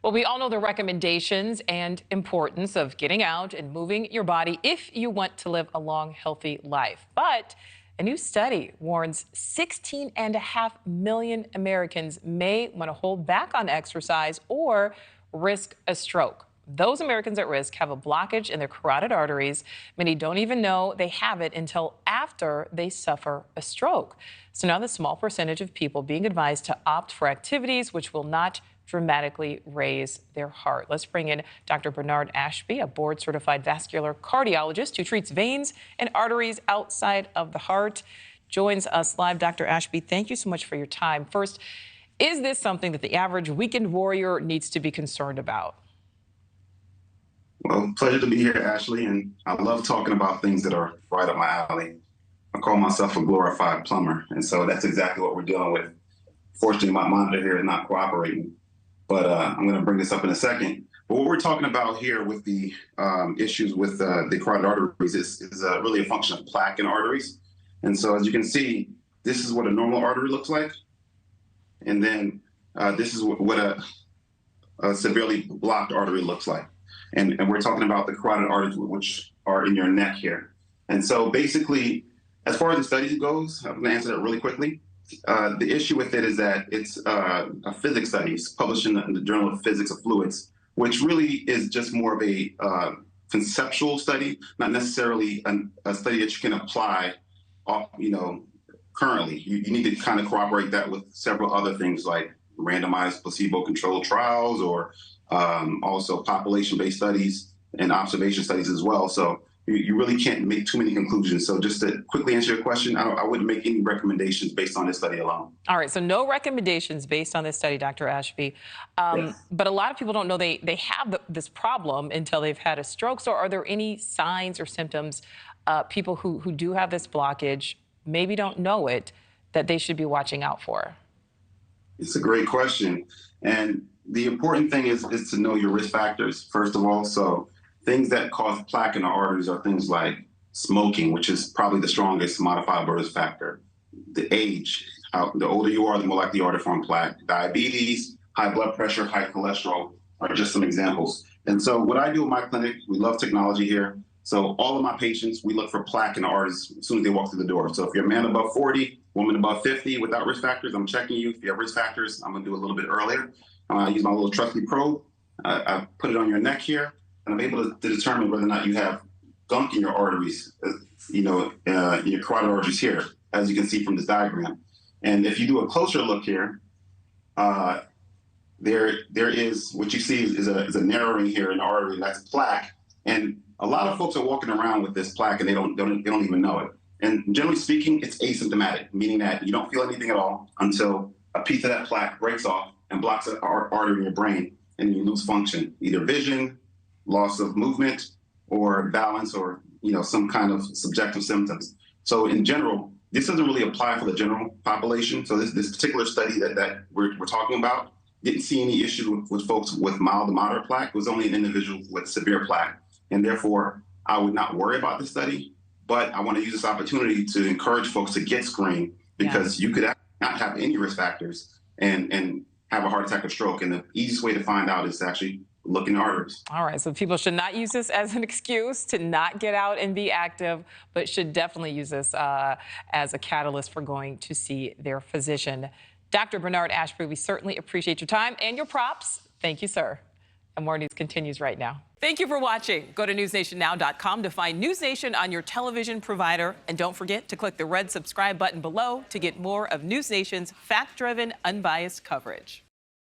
Well, we all know the recommendations and importance of getting out and moving your body if you want to live a long, healthy life. But a new study warns 16.5 million Americans may want to hold back on exercise or risk a stroke. Those Americans at risk have a blockage in their carotid arteries. Many don't even know they have it until after they suffer a stroke. So now the small percentage of people being advised to opt for activities which will not dramatically raise their heart. Let's bring in Dr. Bernard Ashby, a board-certified vascular cardiologist who treats veins and arteries outside of the heart. Joins us live. Dr. Ashby, thank you so much for your time. First, is this something that the average weekend warrior needs to be concerned about? Well, pleasure to be here, Ashley, and I love talking about things that are right up my alley. I call myself a glorified plumber, and so that's exactly what we're dealing with. Fortunately, my monitor here is not cooperating, but I'm going to bring this up in a second. But what we're talking about here with the issues with the carotid arteries is really a function of plaque in arteries. And so as you can see, this is what a normal artery looks like, and then this is what a severely blocked artery looks like. And we're talking about the carotid arteries, which are in your neck here. And so basically, as far as the study goes, I'm going to answer that really quickly. The issue with it is that it's a physics study published in the Journal of Physics of Fluids, which really is just more of a conceptual study, not necessarily a study that you can apply, currently. You need to kind of corroborate that with several other things like randomized placebo-controlled trials or also population-based studies and observation studies as well. So you really can't make too many conclusions. So just to quickly answer your question, I wouldn't make any recommendations based on this study alone. All right, so no recommendations based on this study, Dr. Ashby. Yes. But a lot of people don't know they have this problem until they've had a stroke. So are there any signs or symptoms, people who do have this blockage, maybe don't know it, that they should be watching out for? It's a great question. And the important thing is to know your risk factors, first of all. So things that cause plaque in the arteries are things like smoking, which is probably the strongest modifiable risk factor. The age, the older you are, the more likely you are to form plaque. Diabetes, high blood pressure, high cholesterol are just some examples. And so what I do in my clinic, we love technology here. So all of my patients, we look for plaque in the arteries as soon as they walk through the door. So if you're a man above 40, woman above 50 without risk factors, I'm checking you. If you have risk factors, I'm going to do a little bit earlier. I use my little trusty probe. I put it on your neck here, and I'm able to determine whether or not you have gunk in your arteries, in your carotid arteries here, as you can see from this diagram. And if you do a closer look here, there is what you see is a narrowing here in the artery. That's plaque, and a lot of folks are walking around with this plaque and they don't even know it. And generally speaking, it's asymptomatic, meaning that you don't feel anything at all until a piece of that plaque breaks off and blocks an artery in your brain, and you lose function, either vision, loss of movement, or balance, or some kind of subjective symptoms. So in general, this doesn't really apply for the general population. So this particular study that we're talking about didn't see any issue with folks with mild to moderate plaque. It was only an individual with severe plaque. And therefore, I would not worry about the study, but I want to use this opportunity to encourage folks to get screened, because you could not have any risk factors and have a heart attack or stroke. And the easiest way to find out is to actually look in the arteries. All right, so people should not use this as an excuse to not get out and be active, but should definitely use this as a catalyst for going to see their physician. Dr. Bernard Ashby, we certainly appreciate your time and your props. Thank you, sir. And more news continues right now. Thank you for watching. Go to newsnationnow.com to find News Nation on your television provider. And don't forget to click the red subscribe button below to get more of News Nation's fact-driven, unbiased coverage.